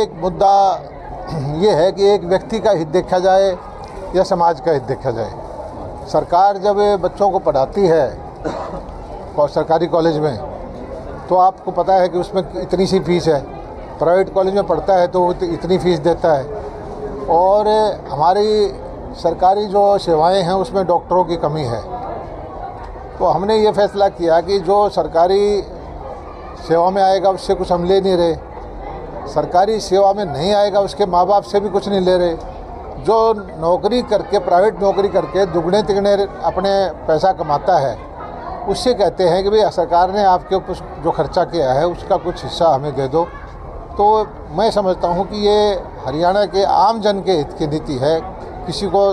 एक मुद्दा ये है कि एक व्यक्ति का हित देखा जाए या समाज का हित देखा जाए। सरकार जब बच्चों को पढ़ाती है सरकारी कॉलेज में तो आपको पता है कि उसमें इतनी सी फीस है, प्राइवेट कॉलेज में पढ़ता है तो वो इतनी फ़ीस देता है। और हमारी सरकारी जो सेवाएं हैं उसमें डॉक्टरों की कमी है। तो हमने ये फैसला किया कि जो सरकारी सेवा में आएगा उससे कुछ हम ले नहीं रहे, सरकारी सेवा में नहीं आएगा उसके माँ बाप से भी कुछ नहीं ले रहे। जो नौकरी करके, प्राइवेट नौकरी करके दुगने तिगने अपने पैसा कमाता है उससे कहते हैं कि भाई सरकार ने आपके ऊपर जो खर्चा किया है उसका कुछ हिस्सा हमें दे दो। तो मैं समझता हूँ कि ये हरियाणा के आम जन के हित की नीति है। किसी को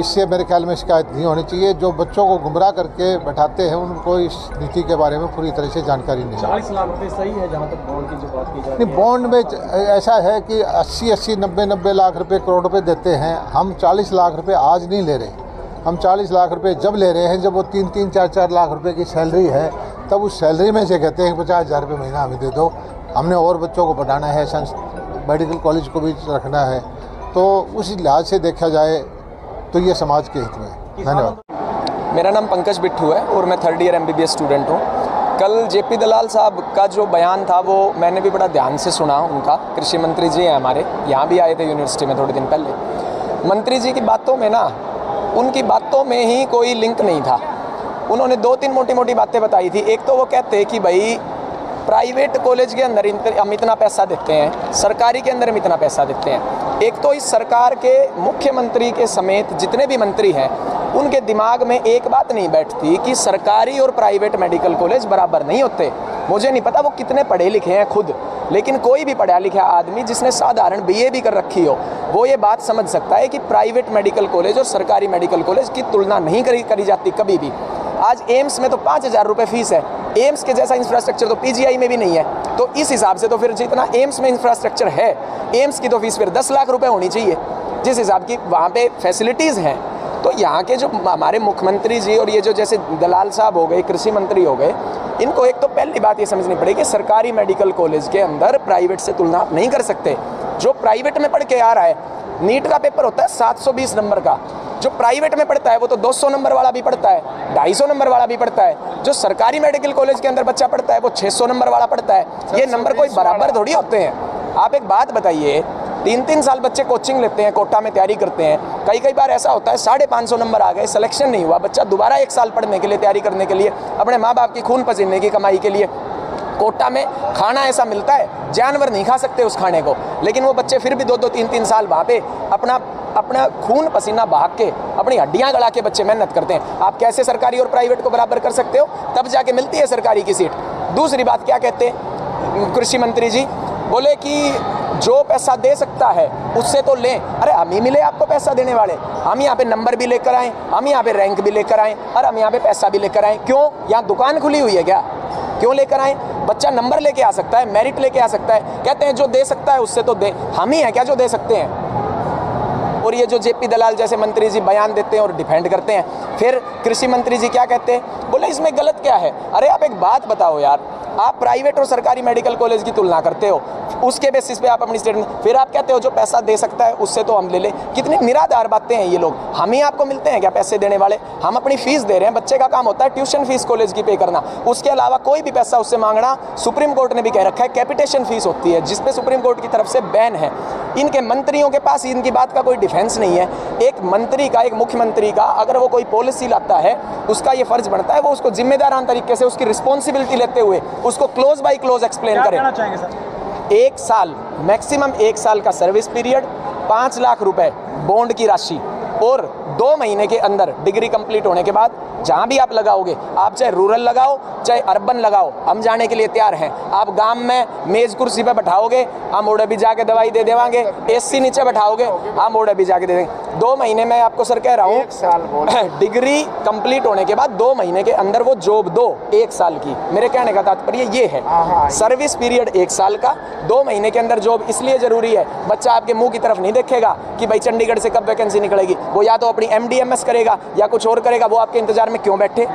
इससे मेरे ख्याल में शिकायत नहीं होनी चाहिए। जो बच्चों को गुमराह करके बैठाते हैं उनको इस नीति के बारे में पूरी तरह से जानकारी नहीं है। 40 लाख रुपए सही है जहाँ तक बॉन्ड की जो बात की जाती है? नहीं, बॉन्ड में ऐसा है कि 80-80, 90-90 लाख रुपए, करोड़ रुपए देते हैं। हम 40 लाख रुपए आज नहीं ले रहे। हम 40 लाख रुपए जब ले रहे हैं जब वो 3-3, 4-4 लाख रुपए की सैलरी है, तब उस सैलरी में से कहते हैं 50,000 रुपये महीना हमें दे दो। हमने और बच्चों को पढ़ाना है, मेडिकल कॉलेज को भी रखना है। तो उस लिहाज से देखा जाए तो ये समाज के हित में। धन्यवाद। मेरा नाम पंकज बिट्टू है और मैं 3rd ईयर MBBS स्टूडेंट हूँ। कल JP दलाल साहब का जो बयान था वो मैंने भी बड़ा ध्यान से सुना। उनका कृषि मंत्री जी हैं हमारे, यहाँ भी आए थे यूनिवर्सिटी में थोड़े दिन पहले। मंत्री जी की बातों में ना, उनकी बातों में ही कोई लिंक नहीं था। उन्होंने 2-3 मोटी मोटी बातें बताई थी। एक तो वो कहते कि भाई प्राइवेट कॉलेज के अंदर हम इतना पैसा देते हैं, सरकारी के अंदर हम इतना पैसा देते हैं। एक तो इस सरकार के मुख्यमंत्री के समेत जितने भी मंत्री हैं उनके दिमाग में एक बात नहीं बैठती कि सरकारी और प्राइवेट मेडिकल कॉलेज बराबर नहीं होते। मुझे नहीं पता वो कितने पढ़े लिखे हैं खुद, लेकिन कोई भी पढ़ा लिखा आदमी जिसने साधारण BA भी कर रखी हो वो ये बात समझ सकता है कि प्राइवेट मेडिकल कॉलेज और सरकारी मेडिकल कॉलेज की तुलना नहीं करी जाती कभी भी। आज एम्स में तो 5,000 रुपये फीस है। एम्स के जैसा इंफ्रास्ट्रक्चर तो PGI में भी नहीं है। तो इस हिसाब से तो फिर जितना एम्स में इंफ्रास्ट्रक्चर है, एम्स की तो फीस फिर 10 लाख रुपए होनी चाहिए जिस हिसाब की वहाँ पे फैसिलिटीज़ हैं। तो यहाँ के जो हमारे मुख्यमंत्री जी और ये जो जैसे दलाल साहब हो गए, कृषि मंत्री हो गए, इनको एक तो पहली बात ये समझनी पड़ेगी कि सरकारी मेडिकल कॉलेज के अंदर प्राइवेट से तुलना नहीं कर सकते। जो प्राइवेट में पढ़ के आ रहा है, नीट का पेपर होता है 720 नंबर का, जो प्राइवेट में पढ़ता है वो तो 200 नंबर वाला भी पढ़ता है, 250 नंबर वाला भी पढ़ता है। जो सरकारी मेडिकल कॉलेज के अंदर बच्चा पढ़ता है वो 600 नंबर वाला पढ़ता है। ये नंबर कोई बराबर थोड़ी होते हैं। आप एक बात बताइए, 3-3 साल बच्चे कोचिंग लेते हैं, कोटा में तैयारी करते हैं। कई बार ऐसा होता है 550 नंबर आ गए, सिलेक्शन नहीं हुआ, बच्चा दोबारा 1 साल पढ़ने के लिए, तैयारी करने के लिए, अपने माँ बाप की खून पसीने की कमाई के लिए कोटा में खाना ऐसा मिलता है, जानवर नहीं खा सकते उस खाने को, लेकिन वो बच्चे फिर भी 2-2, 3-3 साल वहाँ पे अपना खून पसीना बहा के, अपनी हड्डियाँ गड़ा के बच्चे मेहनत करते हैं। आप कैसे सरकारी और प्राइवेट को बराबर कर सकते हो? तब जाके मिलती है सरकारी की सीट। दूसरी बात क्या कहते हैं कृषि मंत्री जी? बोले कि जो पैसा दे सकता है उससे तो लें। अरे हम ही मिले आपको पैसा देने वाले, हम यहाँ पे नंबर भी लेकर आएँ, हम यहाँ पे रैंक भी लेकर आएँ और हम यहाँ पे पैसा भी लेकर आएँ। क्यों? यहाँ दुकान खुली हुई है क्या? क्यों लेकर आएँ? बच्चा नंबर लेके आ सकता है, मेरिट लेके आ सकता है। कहते हैं जो दे सकता है उससे तो दे। हम ही हैं क्या जो दे सकते हैं? और ये जो JP दलाल जैसे मंत्री जी बयान देते हैं और डिफेंड करते हैं, फिर कृषि मंत्री जी क्या कहते हैं? बोले इसमें गलत क्या है? अरे आप एक बात बताओ यार, आप प्राइवेट और सरकारी मेडिकल कॉलेज की तुलना करते हो, उसके बेसिस पे आप अपनी स्टेटमेंट, फिर आप कहते हो जो पैसा दे सकता है उससे तो हम ले लें। कितनी निराधार बातें हैं ये लोग। हम ही आपको मिलते हैं क्या पैसे देने वाले? हम अपनी फीस दे रहे हैं, बच्चे का काम होता है ट्यूशन फीस कॉलेज की पे करना, उसके अलावा कोई भी पैसा उससे मांगना सुप्रीम कोर्ट ने भी कह रखा है कैपिटेशन फीस होती है, जिसपे सुप्रीम कोर्ट की तरफ से बैन है। इनके मंत्रियों के पास इनकी बात का कोई डिफेंस नहीं है। एक मंत्री का, एक मुख्यमंत्री का अगर वो कोई पॉलिसी लाता है, उसका ये फर्ज बनता है वो उसको जिम्मेदारान तरीके से उसकी रिस्पॉन्सिबिलिटी लेते हुए उसको क्लोज बाय क्लोज एक्सप्लेन करें। 1 साल, मैक्सिमम 1 साल का सर्विस पीरियड, 5 लाख रुपए बॉन्ड की राशि और 2 महीने के अंदर डिग्री कंप्लीट होने के बाद जहाँ भी आप लगाओगे, आप चाहे रूरल लगाओ चाहे अर्बन लगाओ, हम जाने के लिए तैयार हैं। आप गांव में मेज कुर्सी पे बैठाओगे, हम ओढ़े भी जाके दवाई दे देवांगे। AC नीचे बैठाओगे, हम ओढ़े भी जाके दे देंगे। 2 महीने में आपको सर कह रहा हूँ, डिग्री कंप्लीट होने के बाद 2 महीने के अंदर वो जॉब दो 1 साल की। मेरे कहने का तात्पर्य ये है, सर्विस पीरियड 1 साल का, 2 महीने के अंदर जॉब इसलिए जरूरी है, बच्चा आपके मुंह की तरफ नहीं देखेगा कि भाई चंडीगढ़ से कब वैकेंसी निकलेगी। वो या तो अपनी MD MS करेगा या कुछ और करेगा, वो आपके इंतजार में क्यों बैठे?